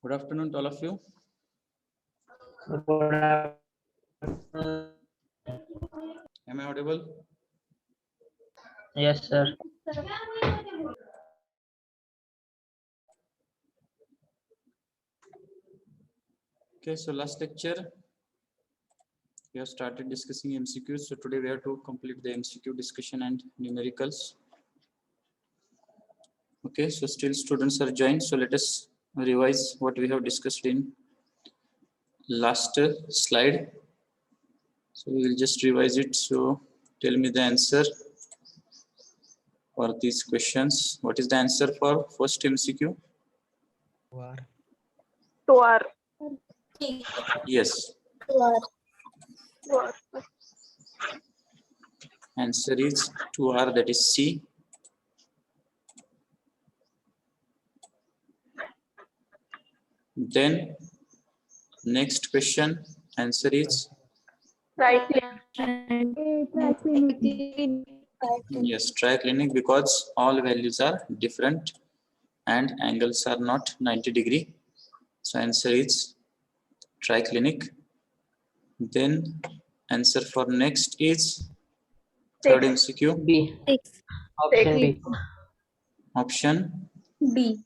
Good afternoon to all of you. Good afternoon. Am I audible? Yes, sir. Okay, so last lecture we have started discussing MCQs. So today we have to complete the MCQ discussion and numericals. Okay, so still students are joined. So let us revise what we have discussed in last slide. So we will just revise it. So tell me the answer for these questions. What is the answer for first MCQ? 2R. Yes. 2R. Answer is 2R, that is C. Then next question, answer is Right. yes, triclinic, because all values are different and angles are not 90 degree. So answer is triclinic. Then answer for next is third MCQ, B. Option B. option B.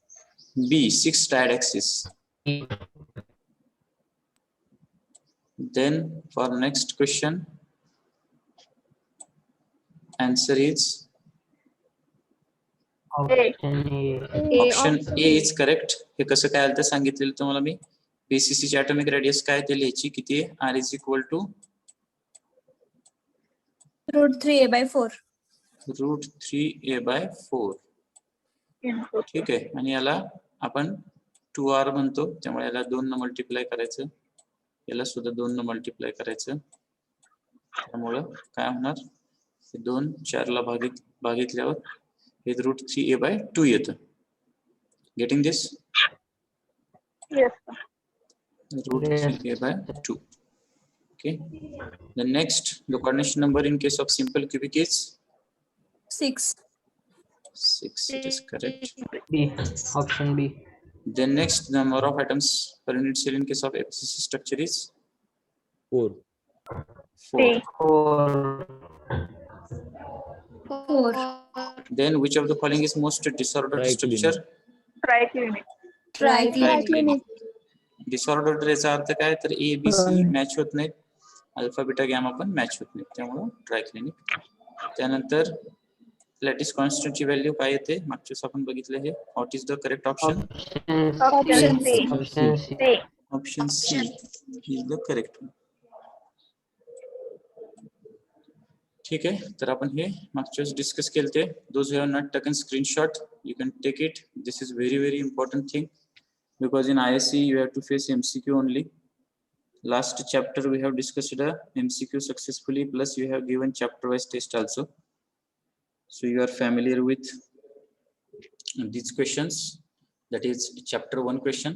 B, 6 triad axis. B. Then for next question, answer is Option A. Option A is correct. हे कसं काय आलं तर सांगितलेलं तुम्हाला मी. PCC ची atomic radius काय ते लिहायची, किती आहे, R is equal to √3a/4. √3a/4. ठीक आहे. आणि याला आपण 2R म्हणतो, त्यामुळे याला 2 न मल्टिप्लाय करायचं, याला सुद्धा 2 न मल्टिप्लाय करायचं. त्यामुळं काय होणार, 2 4 ला भागितल्यावर हे √3a/2 येतं. Getting this? Yes. √3a/2. Okay. The next, the coordination number in case of simple cubic is 6. 6. It is correct. B. Option B. Then next, the number of atoms per unit cell in case of FCC structure is 4. 4. 4. 4. Then which of the following is most disordered structure? Triclinic. Triclinic. Disorder याचा अर्थ काय तर A B C match होत नाहीत, alpha beta gamma पण match होत नाहीत, त्यामुळे triclinic. त्यानंतर लॅटिस कॉन्स्टंटची व्हॅल्यू काय येते मागच्या वेळेस आपण बघितलं हे. What is the correct option? Option C. Option C. C. Option C is the correct. ठीक आहे, तर आपण हे मागच्या वेळेस डिस्कस केलते. Those who have not taken screenshot you can take it. This is very very important thing because in ISC you have to face MCQ only. Last chapter we have discussed the MCQ successfully, plus you have given chapter wise test also, so you are familiar with these questions. That is chapter 1 question,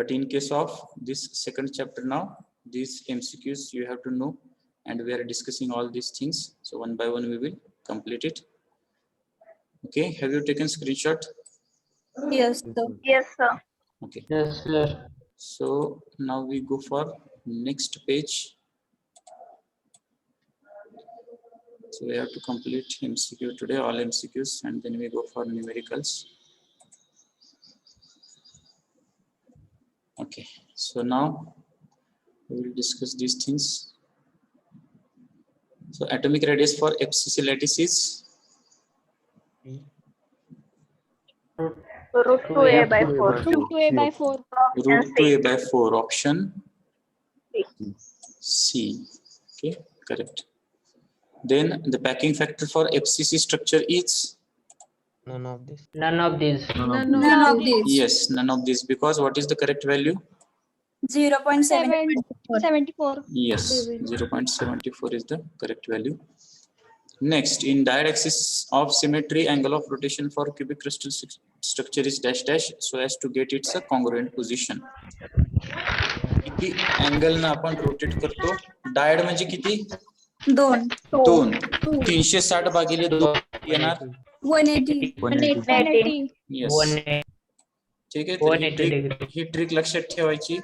but in case of this second chapter now, these MCQs you have to know, and we are discussing all these things, so one by one we will complete it. Okay, have you taken screenshot? Yes, sir. Yes, sir. Okay. Yes, sir. So now we go for next page. So we have to complete MCQ today, all MCQs, and then we go for numericals. Okay, so now we will discuss these things. So atomic radius for FCC lattice is Root 2a by 4. Root 2a by 4. root 2a by 4, option C. C. Okay, correct. Then the packing factor for FCC structure is None of these. None of these. yes, none of these, because what is the correct value? 0.74. Yes, 0.74 is the correct value. Next, in diaxis of symmetry, angle of rotation for cubic crystal structure is dash dash so as to get its congruent position. किती angle ना आपण rotate करतो? Died म्हणजे किती? 2. 2. 360 भागिले 2 येणार. 180. 180. Yes. 180 ठीक आहे, तर 180 degree. ही ट्रिक लक्षात ठेवायची,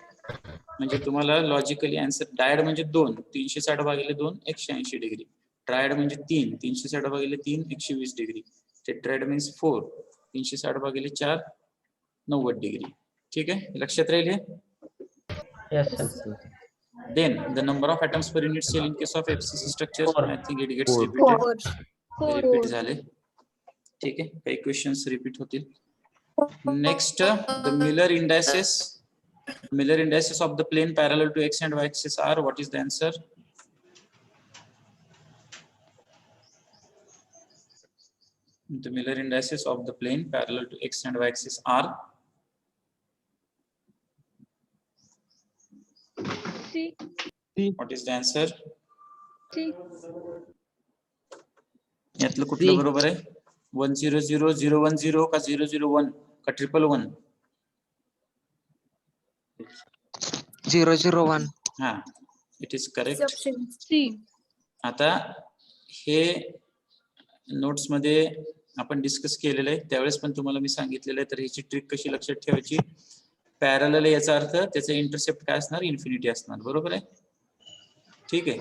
म्हणजे तुम्हाला लॉजिकली आन्सर. डायड म्हणजे 2, 360 भागिले 2 180 डिग्री. ट्रायड म्हणजे 3, 360 भागिले 3 120 डिग्री. टेट्रायड मीन्स 4, 360 भागिले 4 90 डिग्री. ठीक आहे, लक्षात राहील हे. Yes, sir. Then the number of atoms per unit cell in case of FCC structure, 4. I think it gets repeated. 4. Repeat झाले. ठीक आहे, काही क्वेश्चन्स रिपीट होतील. Next, the Miller indices of the plane parallel to x and y axis are. What is the answer? The Miller indices of the plane parallel to x and y axis are C. What is the answer? C. यातलं कुठलं बरोबर आहे? 100010 का 001 का 111? 001. हा, it is correct. Option C. आता हे notes मध्ये आपण डिस्कस केलेलं आहे, त्यावेळेस पण तुम्हाला मी सांगितलेलं आहे. तर ह्याची ट्रिक कशी लक्षात ठेवायची? पॅरलल याचा अर्थ त्याचा इंटरसेप्ट काय असणार? इन्फिनिटी असणार, बरोबर आहे. ठीक आहे,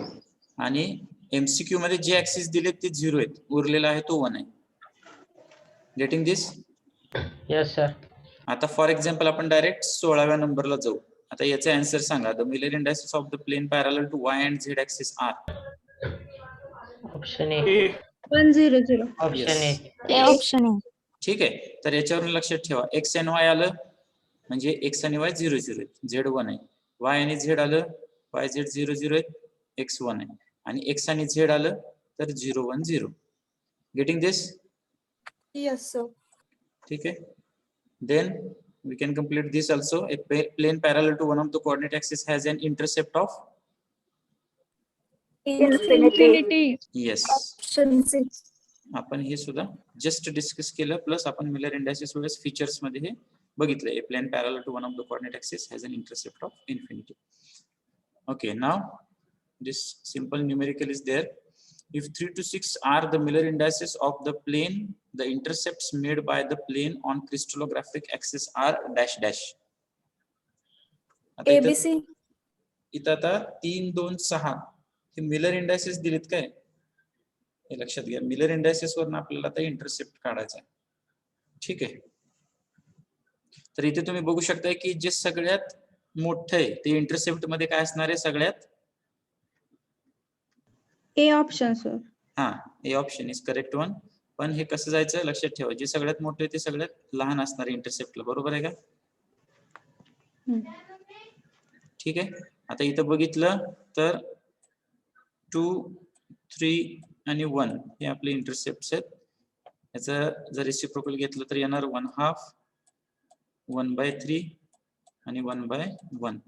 आणि एमसीक्यू मध्ये जे ऍक्सिस दिलेत ते 0 आहेत, उरलेला आहे तो 1 आहे. Getting this? Yes, sir. आता फॉर एक्झाम्पल आपण डायरेक्ट 16व्या नंबरला जाऊ. आता याचा आन्सर सांगा. The Miller indices of the plane parallel to y and z axis are. Option A. 100. Option A. Option A. ठीक आहे, तर याच्यावरून लक्षात ठेवा. एक्स आणि वाय आलं म्हणजे एक्स आणि वाय 0 0 आहेत, झेड 1 आहे. वाय आणि झेड आलं, वाय झेड 0 0 आहेत, एक्स 1 आहे. आणि एक्स आणि झेड आलं तर 0 1 0. Getting this? Yes, sir. ठीक आहे. Then we can complete this also. A plane parallel to one of the coordinate axis has an intercept of Infinity. yes. Option C. आपण हे सुद्धा जस्ट डिस्कस केलं, plus आपण Miller indices वेळेस features मध्ये हे बघितलं. A plane parallel to one of the coordinate axis has an intercept of infinity. Okay, now this simple numerical is there. If 3 to 6 are the Miller indices of the plane, the intercepts made by the plane on crystallographic axis are dash dash. आता ABC. इथं आता 3 2 6 हे Miller indices दिलेत काय? हे लक्षात घ्या. Miller indices वरून आपल्याला आता इंटरसेप्ट काढायचा आहे. ठीक आहे. तर इथे तुम्ही बघू शकताय की जे सगळ्यात मोठं आहे ते इंटरसेप्ट मध्ये काय असणार आहे सगळ्यात. A option sir. हा, A option is correct one. पण हे कसं जायचं लक्षात ठेवा, जे सगळ्यात मोठे ते सगळ्यात लहान असणार आहे इंटरसेप्टला. बरोबर आहे का? ठीक आहे. आता इथं बघितलं तर 2, 3 आणि 1 हे आपले इंटरसेप्ट आहेत. याचं जर रेसिप्रोकल घेतलं तर येणार 1/2, 1/3 आणि 1/1.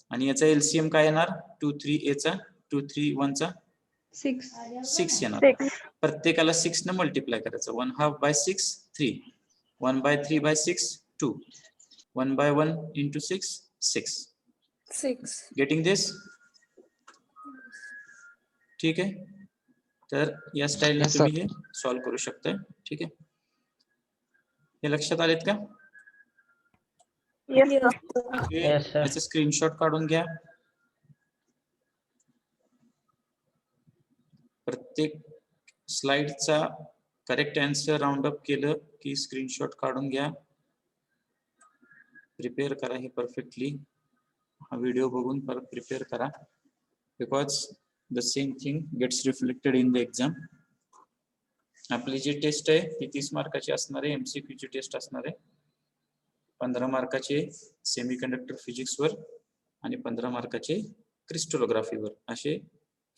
आणि याचा एलसीएम काय येणार 2, 3 चा 2, 3, 1 चा 6 येणार. 6. प्रत्येकाला 6 ने मल्टिप्लाय करायचं. 1/2/6 3, 1/3/6 2, 1/1 into 6 6. 6. Getting this? ठीक आहे. तर या स्टाईलने Yes, sir. तुम्ही हे सॉल्व्ह करू शकताय. ठीक आहे. हे लक्षात आलेत का? Yes, sir. Okay. Yes, sir. याचं स्क्रीनशॉट काढून घ्या. प्रत्येक स्लाइडचा करेक्ट आन्सर राऊंड अप केलं की स्क्रीनशॉट काढून घ्या. प्रिपेअर करा हे परफेक्टली. हा व्हिडिओ बघून परत प्रिपेअर करा. Because the same thing gets reflected in the exam. आपली जी टेस्ट आहे ती 30 मार्काची असणार आहे. MCQ ची टेस्ट असणार आहे. 15 मार्काचे सेमीकंडक्टर फिजिक्सवर आणि 15 मार्काचे क्रिस्टलोग्राफीवर. असे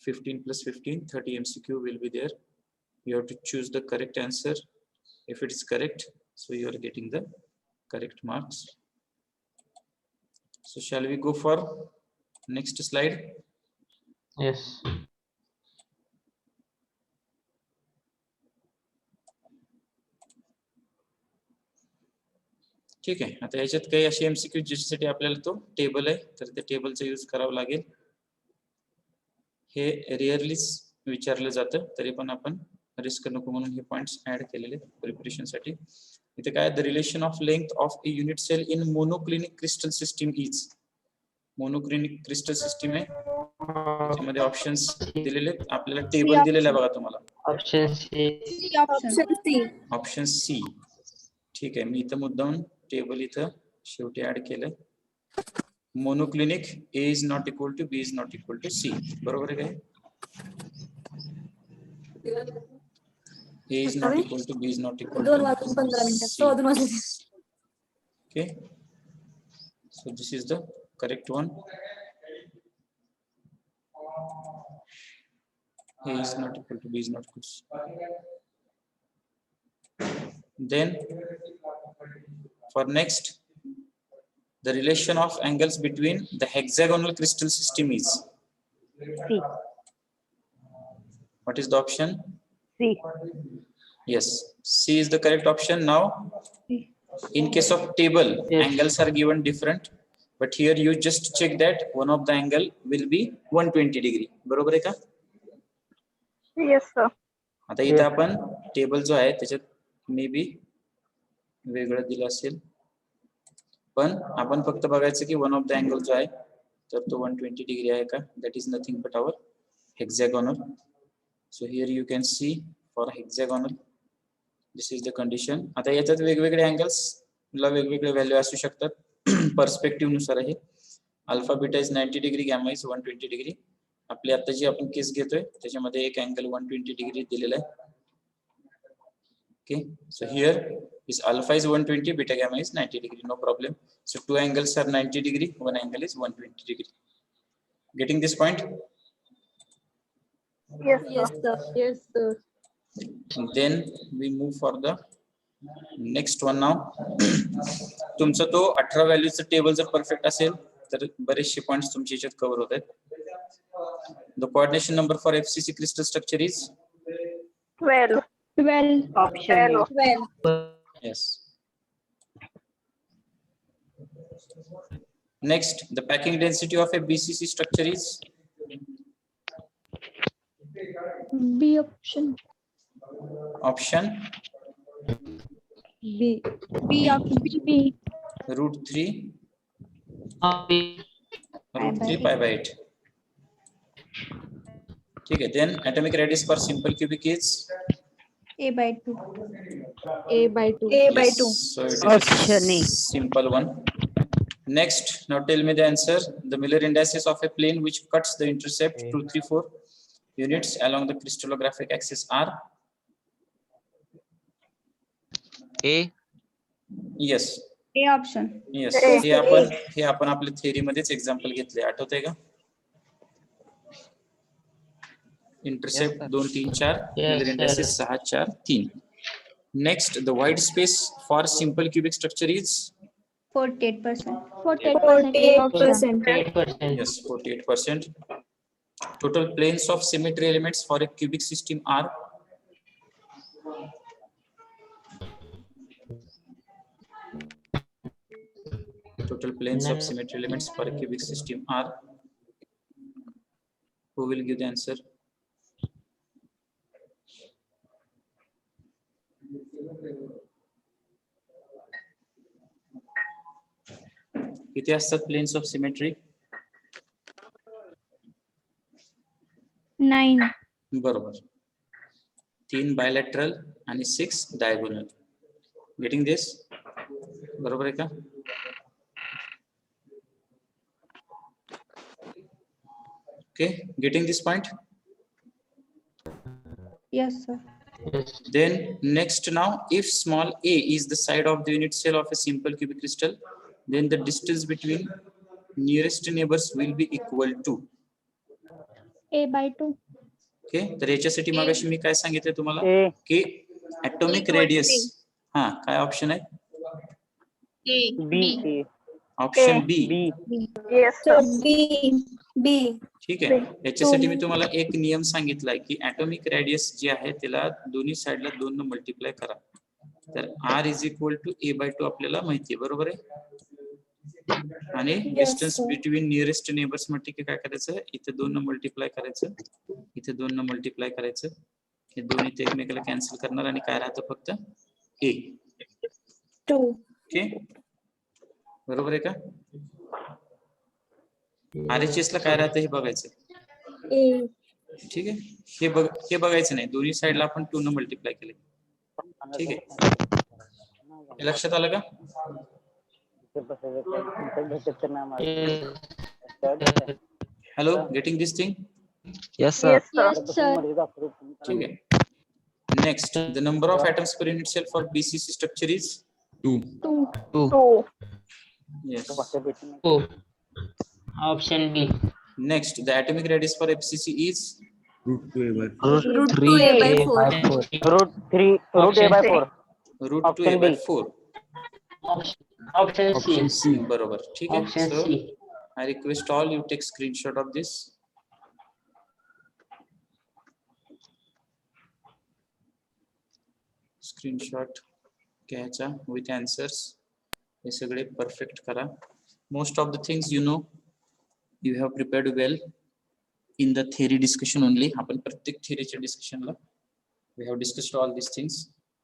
15 + 15 30 MCQ will be there. You have to choose the correct answer. If it is correct, so you are getting the correct marks. So shall we go for next slide? Yes. ठीक आहे. आता याच्यात काही असे MCQ ज्याच्यासाठी आपल्याला तो table आहे तर त्या टेबलचा यूज करावा लागेल. हे रेअरलीच विचारलं जातं, तरी पण आपण रिस्क नको म्हणून हे पॉइंट्स ऍड केलेले प्रिपरेशन साठी. इथे काय the relation of length of a unit cell in monoclinic crystal system is. Monoclinic crystal system आहे. त्याच्यामध्ये ऑप्शन्स दिलेले आहेत. आपल्याला टेबल दिलेला आहे बघा तुम्हाला. Option C. Option C. Option C. ठीक आहे. मी इथं मुद्दाम टेबल इथं शेवटी ऍड केलंय. Monoclinic A is not equal to B is not equal to C. बरोबर आहे काय? A is not equal to B is not equal 2 to वाजून 15 मिनिटं. C. 2 वाजून. Okay. So this is the correct one. A is not equal to B is not equal to C. Then for next, the relation of angles between the hexagonal crystal system is. C. What is the option? C. Yes, C is the correct option. Now, in case of table, Yes. angles are given different, but here you just check that one of the angle will be 120 degree. बरोबर आहे का? Yes, sir. आता इथे आपण table जो आहे त्याच्यात may be वेगळं दिलं असेल, पण आपण फक्त बघायचं की वन ऑफ द अँगल जो आहे तर तो 120 डिग्री आहे का. That is nothing but our hexagonal. So here you can see for hexagonal this is the condition. आता याच्यात वेगवेगळे अँगल्स ला वेगवेगळे व्हॅल्यू असू शकतात पर्स्पेक्टिव्ह नुसार आहे. Alpha beta is 90 degree, gamma is 120 degree. आपली आता जी आपण केस घेतोय त्याच्यामध्ये एक अँगल 120 डिग्री दिलेला आहे. Okay, so here is alpha is 120, beta gamma is 90 degree, no problem. So two angles are 90 degree, one angle is 120 degree. Getting this point? Yes, Yes, sir. sir. Yes, sir. And then we move for the next one now. तुमचा तो 18 व्हॅल्यूचा table जर perfect असेल तर बरेचसे points तुमच्या याच्यात cover होत आहेत. The coordination number for FCC crystal structure is 12. 12. Option. 12. yes. Next, the packing density of a BCC structure is B option. option B. B option. B. √3 B. √3 pi by 8. ठीक है. Then atomic radius for simple cubic is A by 2. A by 2. yes. So it Option A. is simple one. Next, now tell me the answer. The Miller indices of a plane which cuts the intercept 2, 3, 4 units along the crystallographic axis are A. yes. A option. Yes. A. हे आपण आपल्या theory मध्येच example घेतले. आठवतंय का? Intercept 2, 3, 4 Miller indices 6, 4, 3. Next, the white space for simple cubic structure is 48%. 48%. 8%. yes, 48%. Total planes of symmetry elements for a cubic system are total planes of symmetry elements for a cubic system are. Who will give the answer? किती असतात planes of symmetry? 9. बरोबर. 3 bilateral आणि 6 diagonal. Getting this? बरोबर आहे का? Okay, getting this point? Yes, sir. Yes. Then next now, if small a is the side of the unit cell of a simple cubic crystal, then the distance between nearest neighbors will be equal to. A by 2. Okay, तर याच्यासाठी मगाशी मी काय सांगितलं तुम्हाला A. की atomic radius. हा, काय option आहे? B. Option B. B. Yes, sir. B. ठीक आहे. याच्यासाठी मी तुम्हाला एक नियम सांगितलाय की atomic radius जे आहे त्याला दोन्ही साइडला 2 ने मल्टिप्लाय करा. तर r is equal to a by 2 आपल्याला माहिती आहे. बरोबर आहे. आणि डिस्टन्स बिटवीन नियरेस्ट नेबर्स मध्ये काय करायचं? इथे 2 ने मल्टिप्लाय करायचं, इथे 2 ने मल्टिप्लाय करायचं. हे दोन्ही ते एकमेकाला कॅन्सल करणार आणि काय राहतं फक्त a. 2. ओके, बरोबर आहे का? RHS ला काय राहतं हे बघायचं. ठीक आहे. हे बघायचं नाही. दोन्ही साइडला आपण 2 ने मल्टिप्लाय केले. ठीक आहे. हे लक्षात आलं का? Hello, getting this thing? Yes, sir. Yes, sir. Yes, sir. ठीक आहे. Next, the number of atoms per unit cell for BCC structure is 2. 2. 2. yes. Oh. Option B. Next, the atomic radius for FCC is Root 3 A by 4. Root 3. Root A by 4. root 2a by 4. Option C. बरोबर. ठीक आहे. Option So C. I request all you take screenshot of this. Screenshot घ्यायचा with answers. हे सगळे perfect करा. Most of the things you know, you have prepared well in the theory discussion only. आपण प्रत्येक theoryच्या discussion La we have discussed all these things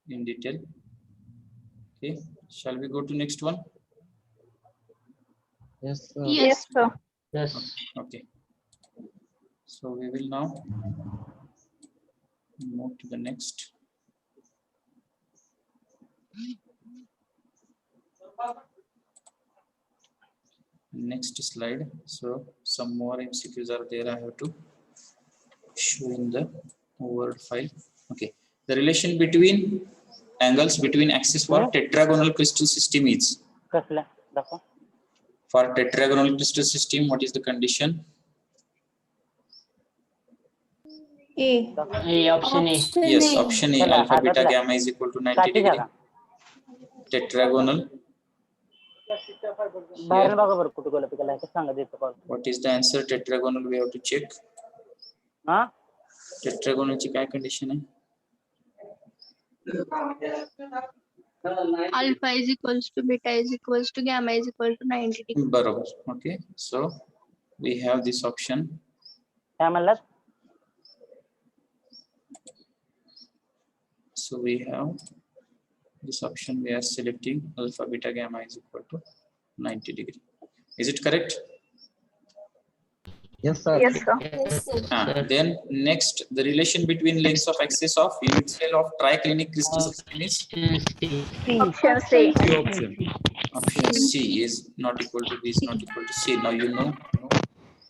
in detail. Okay, shall we go to next one? Yes, sir. Yes, sir. Yes. Okay, so we will now move to the next. Next slide. So some more MCQs are there. I have to show in the Word file. Okay, the relation between angles between axes for tetragonal crystal system is. कसला दाखव. For tetragonal crystal system, what is the condition? A. Option A. Yes, option A. चला, Alpha beta हातातला. gamma is equal to 90 काठी degree. जागा. Tetragonal. बाहेर बघा बरं कुठे गेलं पिकाला हे सांगा देतो call. What is the answer? Tetragonal. We have to check. हा Tetragonal ची काय condition आहे? Alpha is equals to beta is equals to gamma is equal to 90 degree. बरोबर. Okay, so we have this option. काय म्हणलात? So we have this option. We are selecting alpha beta gamma is equal to 90 degree. Is it correct? Yes, sir. Yes, sir. Yes, sir. Then next, the relation between lengths of axis of unit cell of triclinic crystal system is Option C. Option C. option C is not equal to B is not equal to C. Now you know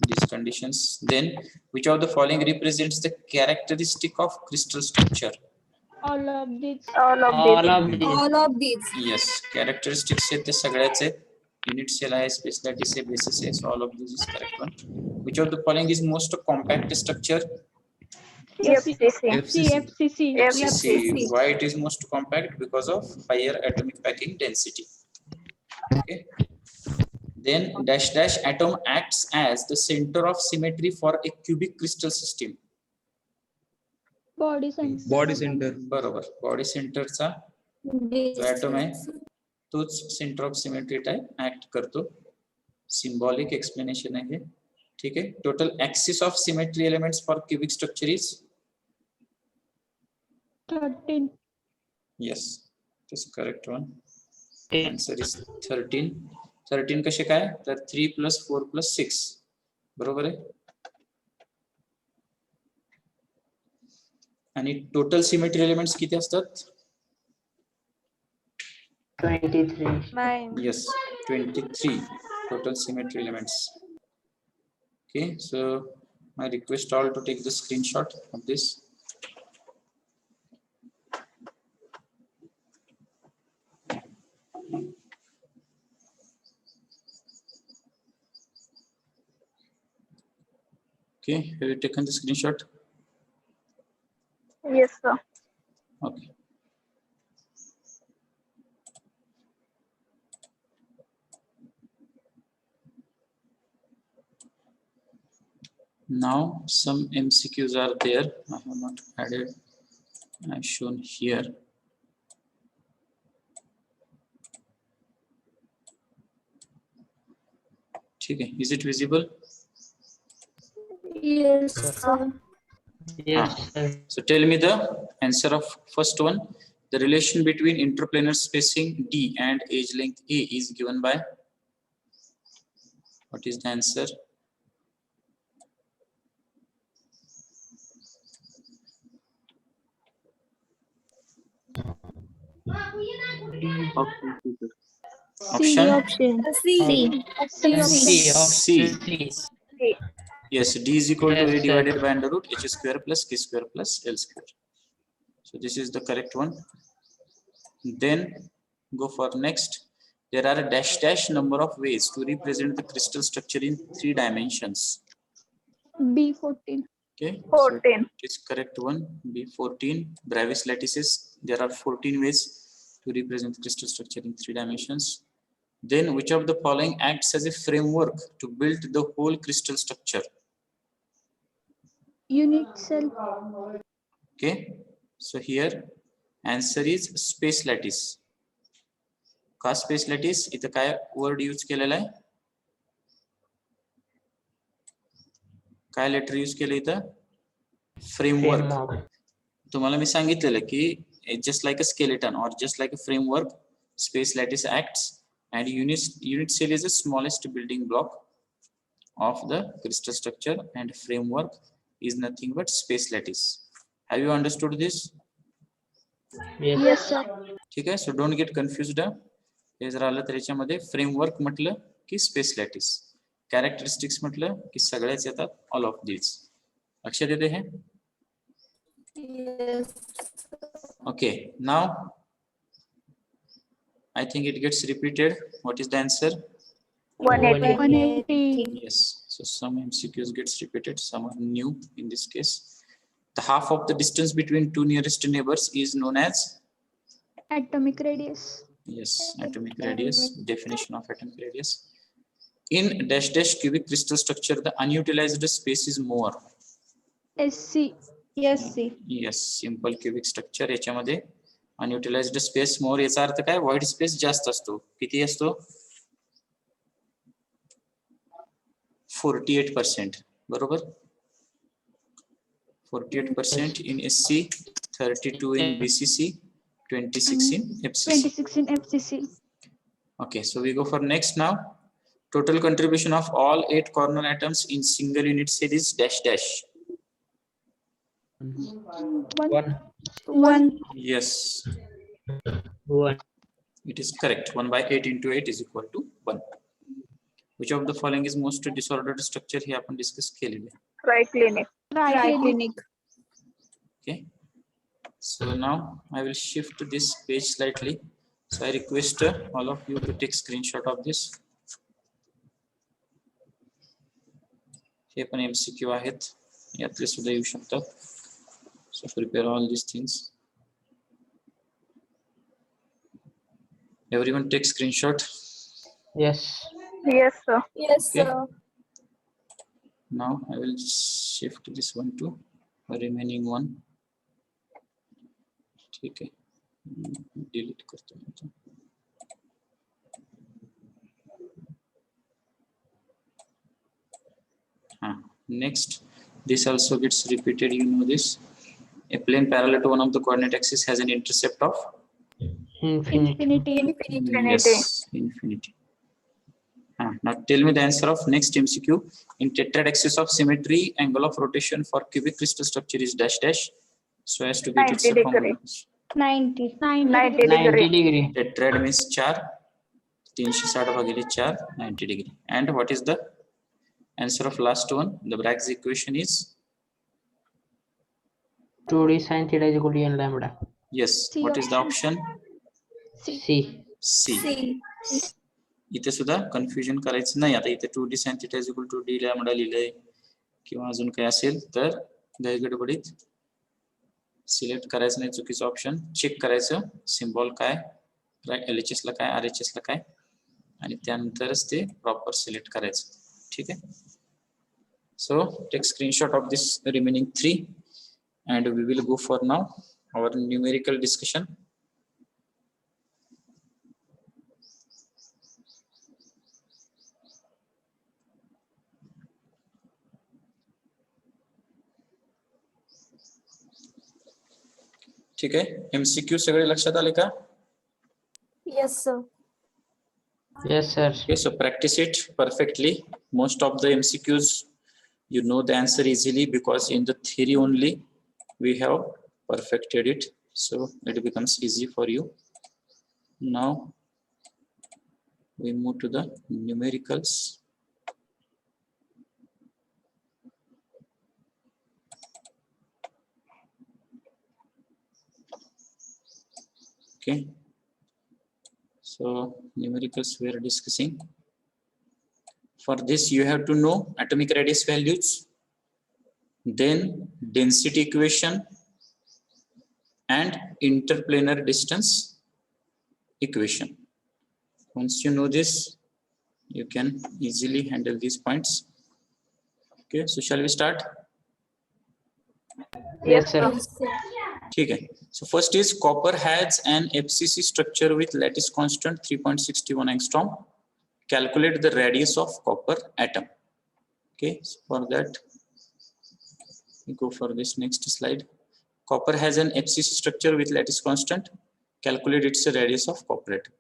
these conditions. Then which of the following represents the characteristic of crystal structure? All of these. All of All these. of these. All of these. Yes, characteristics आहेत ते सगळ्याच आहेत. Unit cell आहे, space lattice आहे, basis आहे. So all of this is correct one. Which of the following is most compact structure? FCC. FCC. FCC. Why it is most compact? Because of higher atomic packing density. Okay. Then dash dash atom acts as the center of symmetry for a cubic crystal system. Body center. Body center. बरोबर. Body center चा जो atom आहे तोच center of symmetry type act करतो. Symbolic explanation आहे. ठीक आहे. Total axis of symmetry elements for cubic structure is 13. yes. This is correct one. Answer is 13. 13 कसे काय? तर 3 + 4 + 6. बरोबर आहे. आणि टोटल सिमेट्री एलिमेंट्स किती असतात? 23. Yes, 23 total symmetry elements. Okay, so I request all to take the screenshot of this. Okay, have you taken the screenshot? Yes, sir. Okay. Now some MCQs are there. I have not added. I've shown here. Okay, is it visible? Yes, sir. Yes, sir. So tell me the answer of first one. The relation between interplanar spacing D and edge length A is given by. What is the answer? Option Option C. C. Yes, D is equal to A Yes, divided sir. by under root H square plus K square plus L square. So this is the correct one. Then go for next. There are a dash dash number of ways to represent the crystal structure in 3 dimensions. B14. Okay. 14. So it is correct one. B14. Bravis lattices. There are 14 ways to represent crystal structure in 3 dimensions. Then which of the following acts as a framework to build the whole crystal structure? Unit cell. Okay. So here answer is space lattice. का space lattice इथं काय word use केलेला आहे? काय letter use केलं इथं? Framework. तुम्हाला मी सांगितलेलं की just like a skeleton or just like a framework, space lattice acts, and unit cell is the smallest building block of the crystal structure, and framework is nothing but space lattice. Have you understood this? Yes, sir. ठीक आहे. So don't get confused. हे जर आलं तर याच्यामध्ये framework म्हटलं की space lattice, characteristics म्हटलं की सगळ्याच येतात, ऑल ऑफ दीज. लक्षात येते हे? Yes. Okay, now I think it gets repeated. What is the answer? 180. 180. Yes. So some MCQs gets repeated, some are new in this case. The half of the distance between two nearest neighbors is known as? Atomic radius. Yes, atomic radius. Definition of atomic radius. In dash dash cubic crystal structure, the unutilized space is more. SC. Yes, C. Yes, simple cubic structure. याच्यामध्ये unutilized space more. याचा अर्थ काय? void space जास्त असतो. किती असतो? 48%. बरोबर? 48% in SC, 32 in BCC, 26 in FCC. 26 in FCC. Okay, so we go for next now. Total contribution of all 8 corner atoms in single unit cell is dash dash. 1. Yes, 1. it is correct. 1 by 8 into 8 is equal to 1. Which of the following is most disordered structure here आपण discuss केलेले. Triclinic. Triclinic. Okay. So now I will shift this page slightly. So I request all of you to take screenshot of this. हे पण MCQ आहेत, यातले सुद्धा येऊ शकतात. So prepare all these things. Everyone take screenshot. Yes. Yes, sir. Yes, Okay. sir. Now I will shift this one to the remaining one. ठीक है, delete करता हूँ तो. Next, this also gets repeated. You know this. A plane parallel to one of the coordinate axis has an intercept of Infinity. Infinity. yes, infinity. Now tell me the answer of next MCQ. In tetrad axis of symmetry, angle of rotation for cubic crystal structure is dash dash. So as to get its 90 formula. degree. 90. 90 90 degree. degree. Tetrad means 4, 360 भागिले 4, 90 degree. And what is the answer of last one? The Bragg's equation is 2d sin theta is equal to n lambda. yes. C What is the option? C. C. C. इथे सुद्धा confusion करायचं नाही. आता इथे 2d sin theta is equal to d lambda लिहिलंय किंवा अजून काही असेल तर गडबडीत सिलेक्ट करायचं नाही, चुकीचं ऑप्शन चेक करायचं. सिम्बॉल काय, LHS ला काय, RHS ला काय, आणि त्यानंतरच ते प्रॉपर सिलेक्ट करायचं. ठीक आहे. So take screenshot of this remaining 3 and we will go for now our numerical discussion. ठीक आहे. MCQ सगळे लक्षात आले का? Yes, sir. Yes, sir. Okay, so practice it perfectly. Most of the MCQs you know the answer easily because in the theory only we have perfected it, so it becomes easy for you. Now we move to the numericals. Okay, so numericals we are discussing. For this you have to know atomic radius values, then density equation and interplanar distance equation. Once you know this, you can easily handle these points. Okay, so shall we start? Yes, sir. Yes, sir. Okay, so first is copper has an FCC structure with lattice constant 3.61 angstrom. Calculate the radius of copper atom. Okay, so for that we go for this next slide. Copper has an FCC structure with lattice constant. Calculate its radius of copper atom.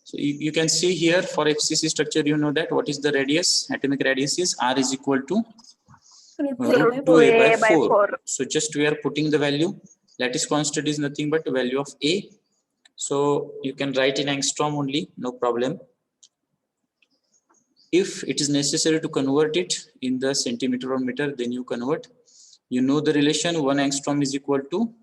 So you can see here for FCC structure, you know that what is the radius? Atomic radius is R is equal to root 2a by 4. So just we are putting the value. Lattice constant is nothing but value of a. So you can write in angstrom only, no problem. If it is necessary to convert it in the centimeter or meter, then you convert. You know the relation 1 angstrom is equal to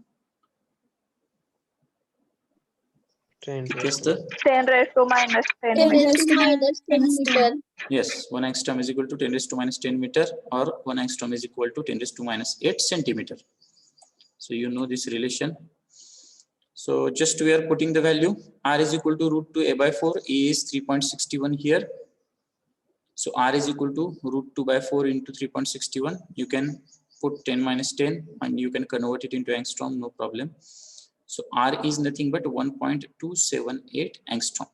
10 raised to minus 10 10 meter. raised to minus 10 meter. yes, 1 angstrom is equal to 10 raised to minus 10 meter, or 1 angstrom is equal to 10 raised to minus 8 centimeter. So you know this relation. So just we are putting the value. R is equal to root 2 a by 4. A is 3.61 here. So R is equal to root 2 by 4 into 3.61. You can put 10 minus 10 and you can convert it into angstrom, no problem. So R is nothing but 1.278 angstrom.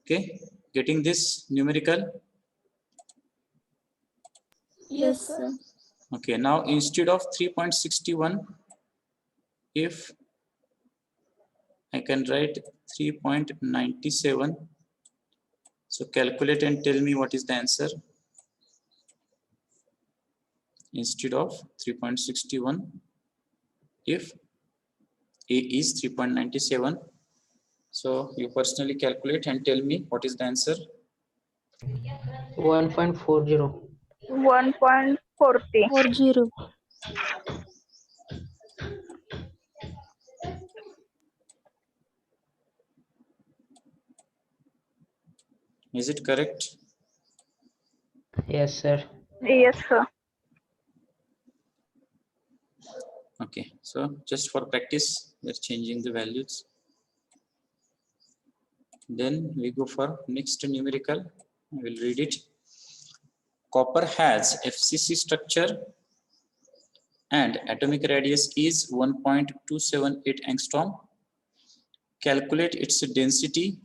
Okay, getting this numerical? Yes, sir. Okay, now instead of 3.61, if I can write 3.97 So calculate and tell me what is the answer. Instead of 3.61, if A is 3.97, so you personally calculate and tell me what is the answer. 1.40. 1.40. 40. Is it correct? Yes, sir. Yes, sir. Okay, so just for practice, we're changing the values. Then we go for next numerical. I will read it. Copper has FCC structure and atomic radius is 1.278 angstrom. Calculate its density.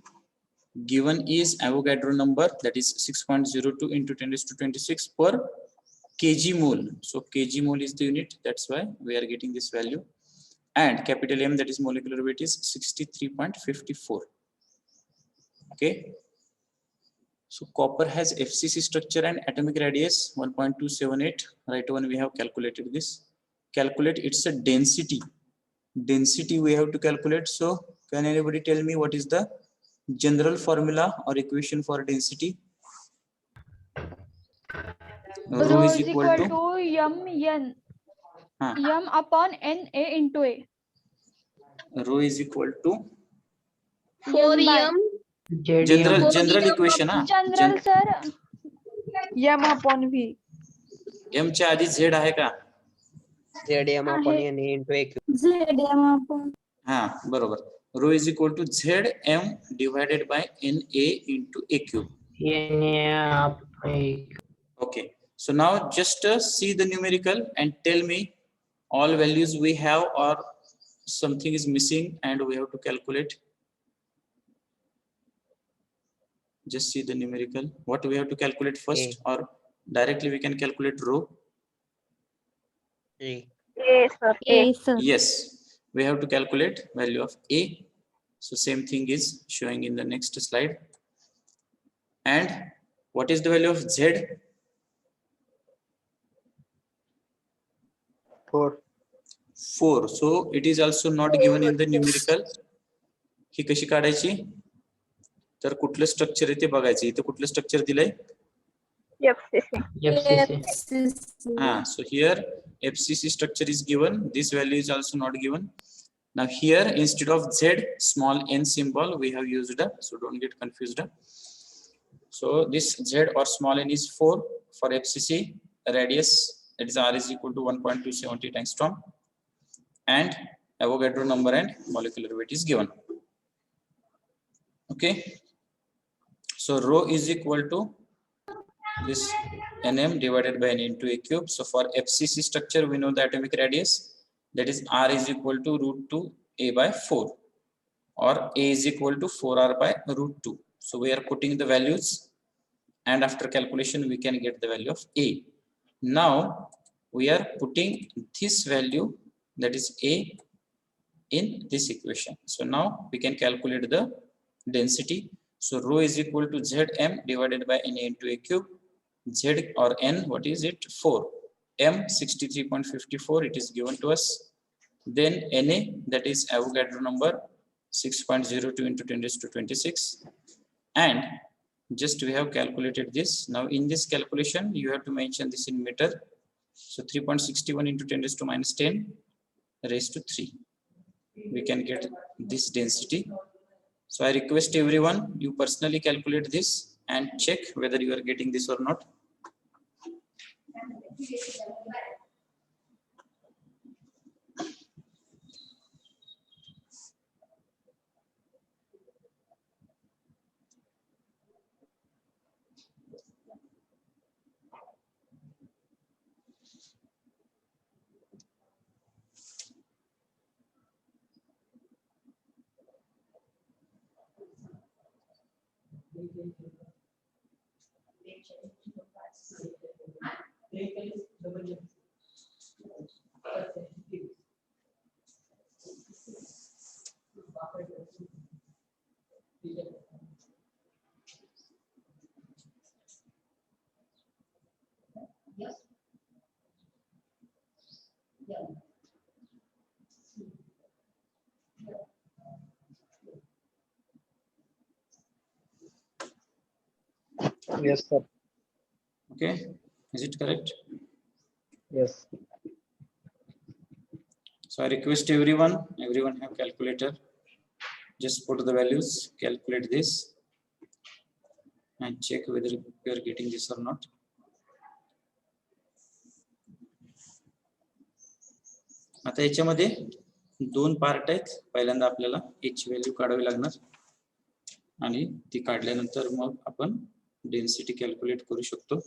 Given is Avogadro number, that is 6.02 into 10 raised to 26 per kg mole. So kg mole is the unit, that's why we are getting this value. And capital M, that is molecular weight, is 63.54. Okay. So copper has FCC structure and atomic radius 1.278. Right one, we have calculated this. Calculate its density. Density we have to calculate. So can anybody tell me what is the general formula or equation for density? Rho is equal to mn. Huh. M upon NA into A. Rho is equal to 4m. general M. equation. General sir. M upon V. M च्या आधी Z आहे का? ZM upon N into AQ. ZM upon. हा बरोबर. Rho is equal to ZM divided by NA into A cube. Okay. So now just see the numerical and tell me all values we have or something is missing and we have to calculate. Just see the numerical. What we have to calculate first, or directly we can calculate rho. A. Yes, sir. A sir. Yes, we have to calculate value of A. So same thing is showing in the next slide. And what is the value of Z? 4. 4. So it is also not given in the numerical. ही कशी काढायची? तर कुठलं structure आहे ते बघायचं. इथे कुठलं structure दिलंय? FCC. So here FCC structure is given. This value is also not given. Now here instead of Z, small n symbol we have used, so don't get confused. So this Z or small n is 4 for FCC radius, that is R is equal to 1.278 angstrom, and Avogadro number and molecular weight is given. Okay, so rho is equal to this nm divided by n into a cube. So for FCC structure we know the atomic radius, that is R is equal to root 2 a by 4, or A is equal to 4R by root 2. So we are putting the values and after calculation we can get the value of A. Now we are putting this value, that is A, in this equation. So now we can calculate the density. So rho is equal to Zm divided by Na into a cube. Z or N, what is it? 4. M 63.54, it is given to us. Then Na, that is Avogadro number, 6.02 into 10 raised to 26. And just we have calculated this. Now in this calculation, you have to mention this in meter. So 3.61 into 10 raised to minus 10 raised to 3. We can get this density. So I request everyone, you personally calculate this and check whether you are getting this or not. Yes, sir. Okay, is it correct? Yes. So I request everyone have calculator. Just put the values, calculate this, and check whether you are getting this or not. आता याच्यामध्ये दोन part आहेत. पहिल्यांदा आपल्याला h ची value काढावी लागणार आणि ती काढल्यानंतर मग आपण डेन्सिटी कॅल्क्युलेट करू शकतो.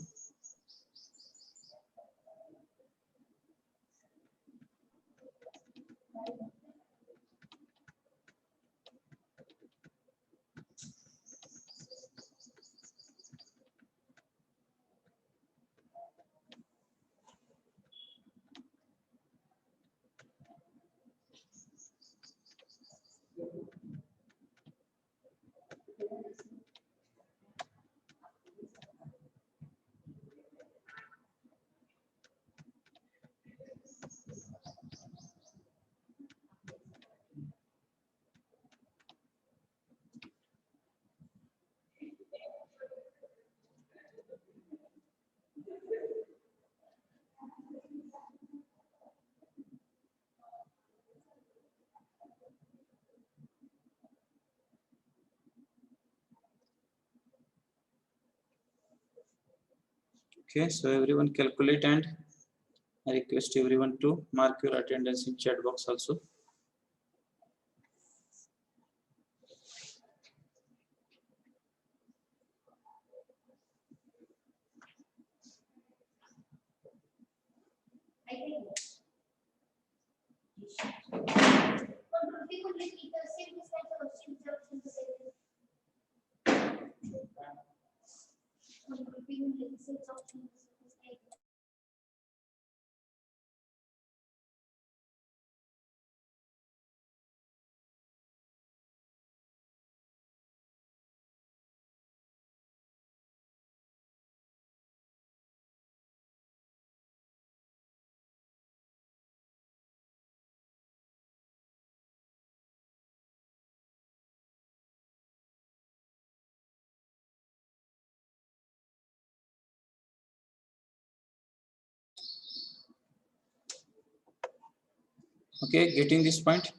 Okay, so everyone calculate, and I request everyone to mark your attendance in chat box also. Okay, getting this point?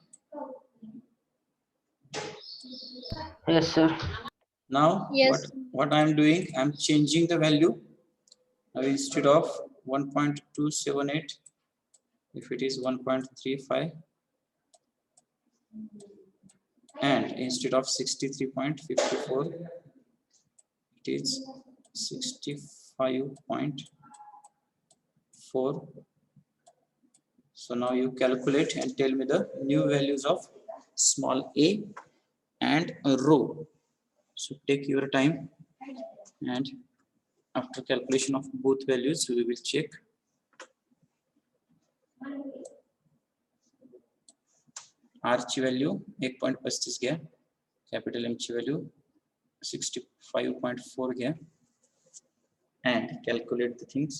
Yes, sir. Now, Yes. what I am doing, I am changing the value. Now, instead of 1.278, if it is 1.35, and instead of 63.54, it is 65.4. So now you calculate and tell me the new values of small a and rho. So take your time, and after calculation of both values, we will check. R ची value 1.35 घ्या, capital M ची value 65.4 घ्या, and calculate the things.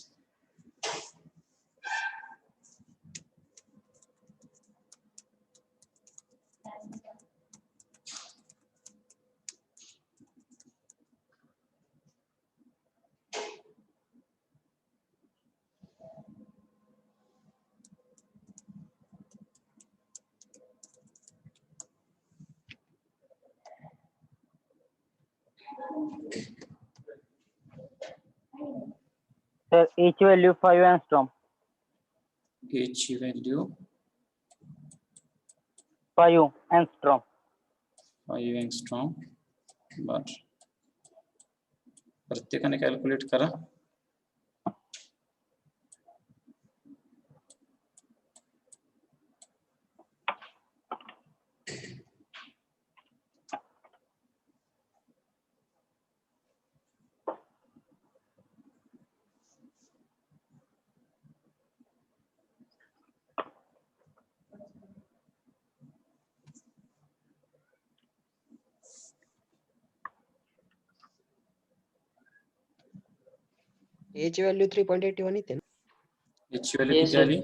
Sir, each value 5 angstrom. A ची value 5 angstrom. 5 angstrom. बर, प्रत्येकाने calculate करा. A ची value 3.81 येते ना. याची व्हॅल्यू Yes, किती sir. आली?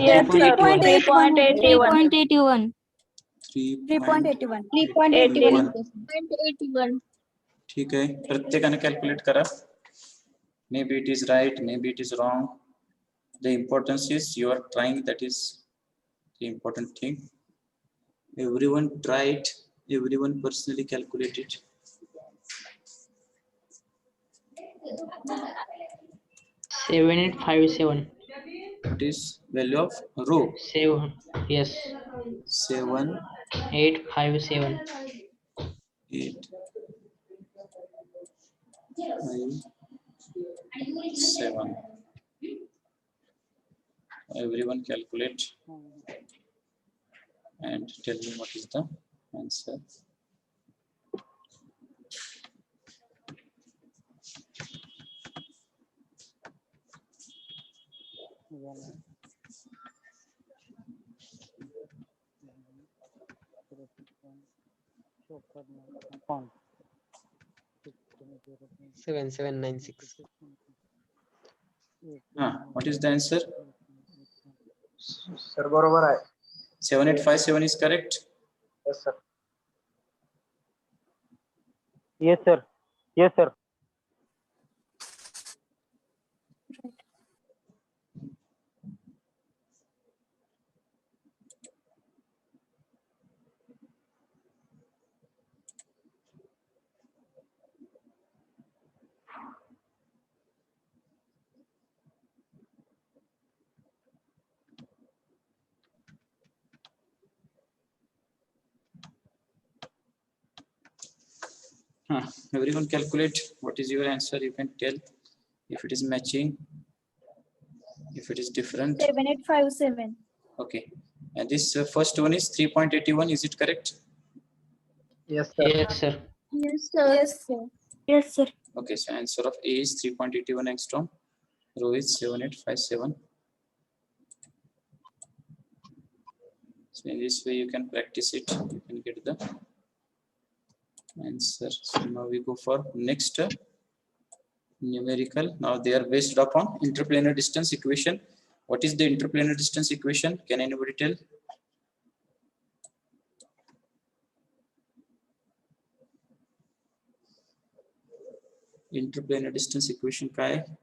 Yes, sir. 3.81. 3.81. 3.81. 3.81. 0.81. ठीक आहे, प्रत्येकाने कॅल्क्युलेट करा. Maybe it is right, maybe it is wrong. The importance is you are trying, that is the important thing. Everyone try it, everyone personally calculate it. 7857. What is value of row? 7. Yes. 7, 857. 8, 5, 7. Everyone calculate and tell me what is the answer. Pound. 7796. What is the answer? Sir बरोबर आहे. 7857 is correct. Yes sir. Yes sir. Yes sir. Everyone calculate what is your answer. You can tell if it is matching, if it is different. 7857. Okay, and this first one is 3.81. Is it correct? Yes sir. Yes, sir. Yes, sir. Yes, sir. Yes, sir. Okay, so answer of A is 3.81 angstrom. Rho is 7857. So in this way you can practice it. You can get the answer. So now we go for next numerical. Now they are based upon interplanar distance equation. What is the interplanar distance equation? Can anybody tell? Interplanar distance equation काय आहे?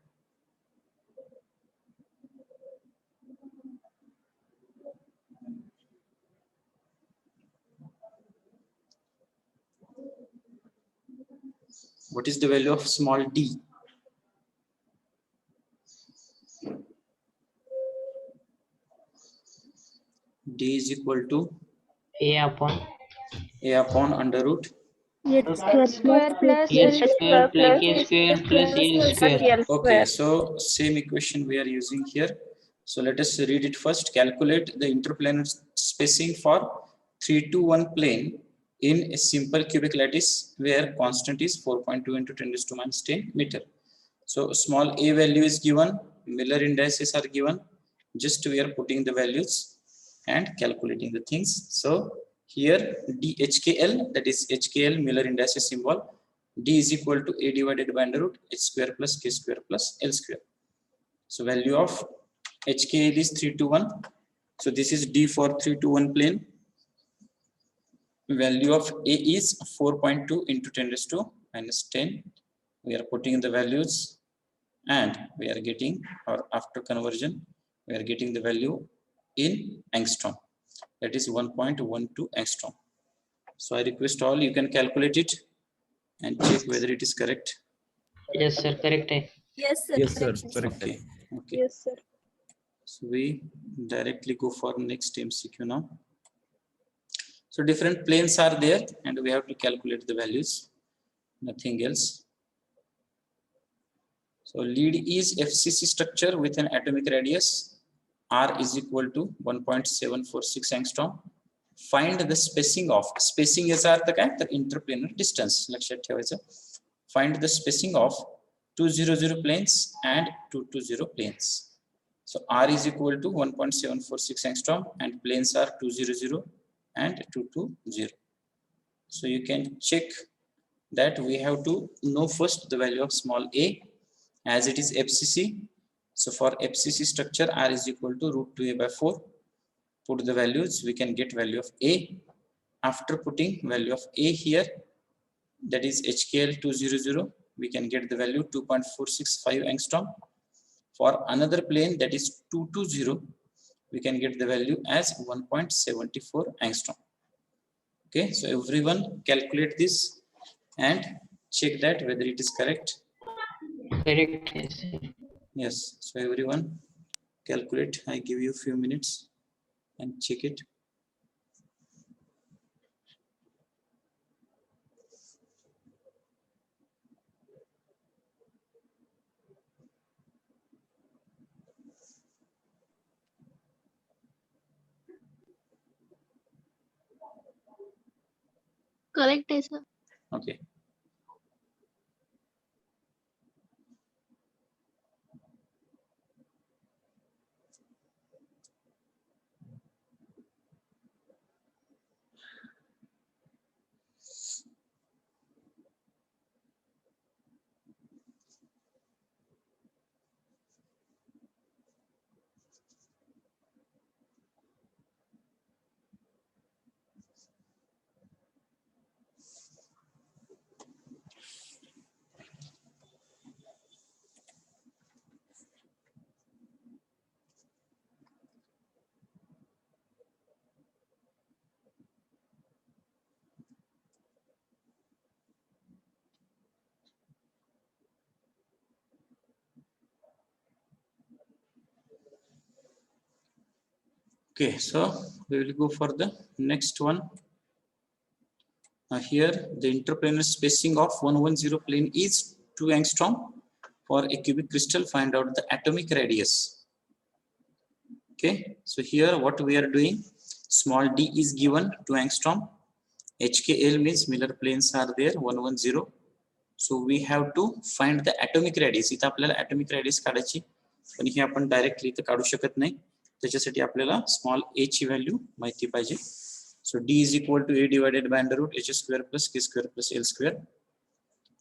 What is the value of small d? D is equal to A upon under root. X Square plus S L square plus K K square plus L square. Okay, so same equation we are using here. So let us read it first. Calculate the interplanar spacing for 3 to 1 plane in a simple cubic lattice where constant is 4.2 into 10 to minus 10 meter. So small a value is given, Miller indices are given. Just we are putting the values and calculating the things. So here DHKL, that is HKL Miller indices symbol. D is equal to A divided by under root H square plus K square plus L square. So value of HKL is 3 to 1. So this is D for 3 to 1 plane. Value of A is 4.2 into 10 to minus 10. We are putting the values and we are getting, or after conversion, we are getting the value in angstrom. That is 1.12 angstrom. So I request all, you can calculate it and check whether it is correct. Yes, sir. Correct. Yes, sir. Yes, sir. Correct. Okay. Okay. Yes, sir. So we directly go for next MCQ now. So different planes are there and we have to calculate the values, nothing else. So lead is FCC structure with an atomic radius R is equal to 1.746 angstrom. Find the spacing of, spacing is the interplanar distance. Find the spacing of 200 planes and 220 planes. So R is equal to 1.746 angstrom and planes are 200 and 220. So you can check that we have to know first the value of small a as it is FCC. So for FCC structure R is equal to root 2a by 4. Put the values, we can get value of a. After putting value of a here, that is HKL 200 we can get the value 2.465 angstrom. For another plane, that is 220, we can get the value as 1.74 angstrom. Okay, so everyone calculate this and check that whether it is correct. Correct. Yes, sir. Yes, so everyone calculate. I give you a few minutes and check it. Correct आहे sir. Okay. Okay, so we will go for the next one. Here, the interplanar spacing of 110 plane is 2 angstrom. For a cubic crystal, find out the atomic radius. Okay, so here what we are doing, small d is given 2 angstrom. HKL means Miller planes are there 110. So we have to find the atomic radius. इथं आपल्याला atomic radius काढायची, पण हे आपण directly इथं काढू शकत नाही. त्याच्यासाठी आपल्याला स्मॉल a ची व्हॅल्यू माहिती पाहिजे. So d is equal to a divided by under root h square plus k square plus l square,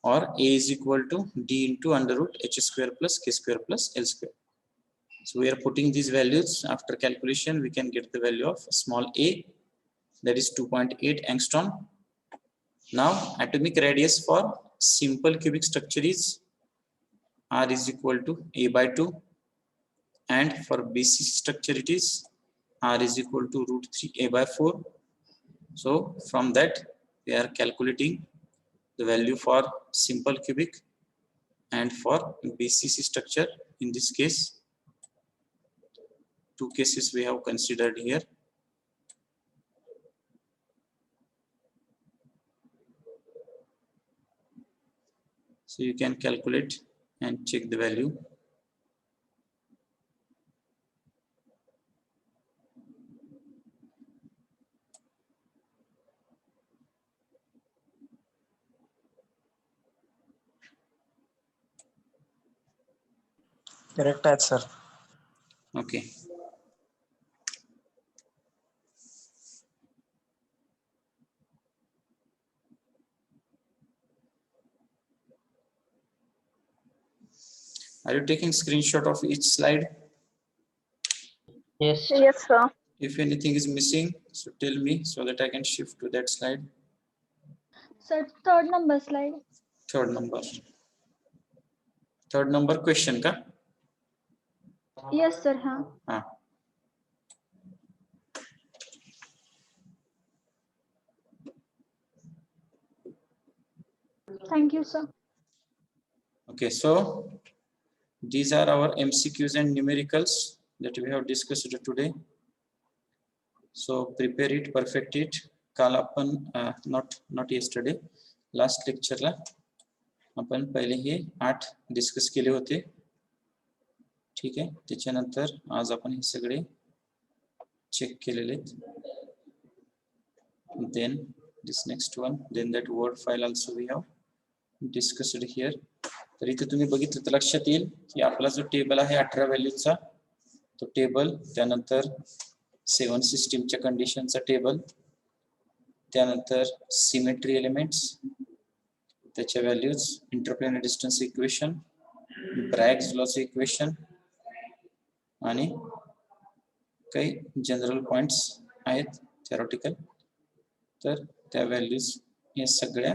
or a is equal to d into under root h square plus k square plus l square. So we are putting these values. After calculation, we can get the value of small a, that is 2.8 angstrom. Now atomic radius for simple cubic structure is r is equal to a by 2, and for BC structure it is r is equal to root 3 a by 4. So from that we are calculating the value for simple cubic and for BCC structure. In this case, two cases we have considered here. So you can calculate and check the value. Correct answer. Okay. Are you taking screenshot of each slide? Yes. Yes, sir. If anything is missing, so tell me so that I can shift to that slide. Sir, third number slide. Third number. Third number question ka? Yes, sir. Huh. Ah. Thank you, sir. Okay, so these are our MCQs and numericals that we have discussed today. So prepare it, perfect it. काल आपण not yesterday, last lecture ला आपण पहिले हे 8 discuss केले होते. ठीक आहे, त्याच्यानंतर आज आपण हे सगळे चेक केलेले. Then this next one, then that word file also we have discussed here. तर इथे तुम्ही बघितलं तर लक्षात येईल की आपला जो टेबल आहे 18 व्हॅल्यूचा तो टेबल, त्यानंतर 7 सिस्टीमच्या कंडिशनचा टेबल, त्यानंतर सिमेट्री एलिमेंट्स, त्याच्या values, interplanar distance equation, Bragg's लॉचं इक्वेशन आणि काही जनरल पॉइंट्स आहेत थेरॉटिकल, तर त्या व्हॅल्यूज या सगळ्या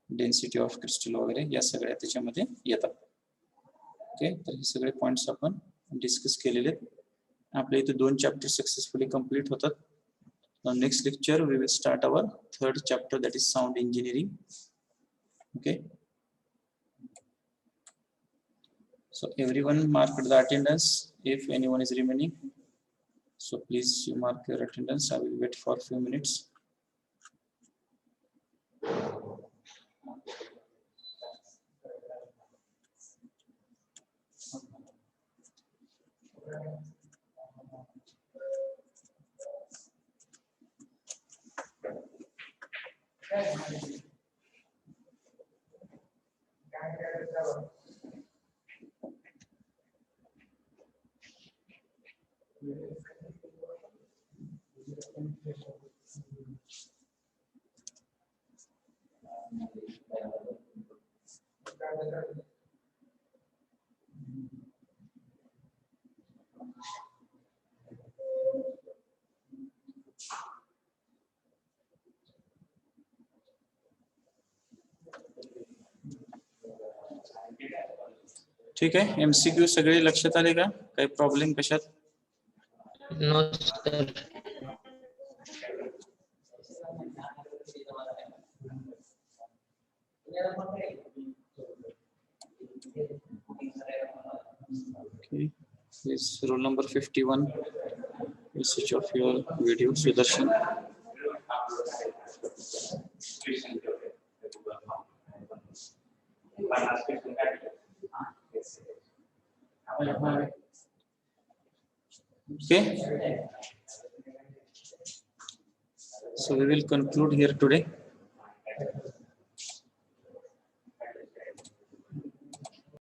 डेन्सिटी ऑफ क्रिस्टल वगैरे या सगळ्या त्याच्यामध्ये येतात. ओके, तर हे सगळे पॉइंट्स आपण डिस्कस केलेले आहेत. आपल्या इथे 2 चॅप्टर सक्सेसफुली कंप्लीट होतात. Next lecture we will start our 3rd chapter, that is sound engineering. Okay, so everyone mark the attendance if anyone is remaining. So please you mark your attendance. I will wait for a few minutes. ठीक आहे, MCQ सगळे लक्षात आले का? काही problem कशात? No, sir. Okay, this roll number 51. You switch off your video, Sudarshan. Okay, so we will conclude here today.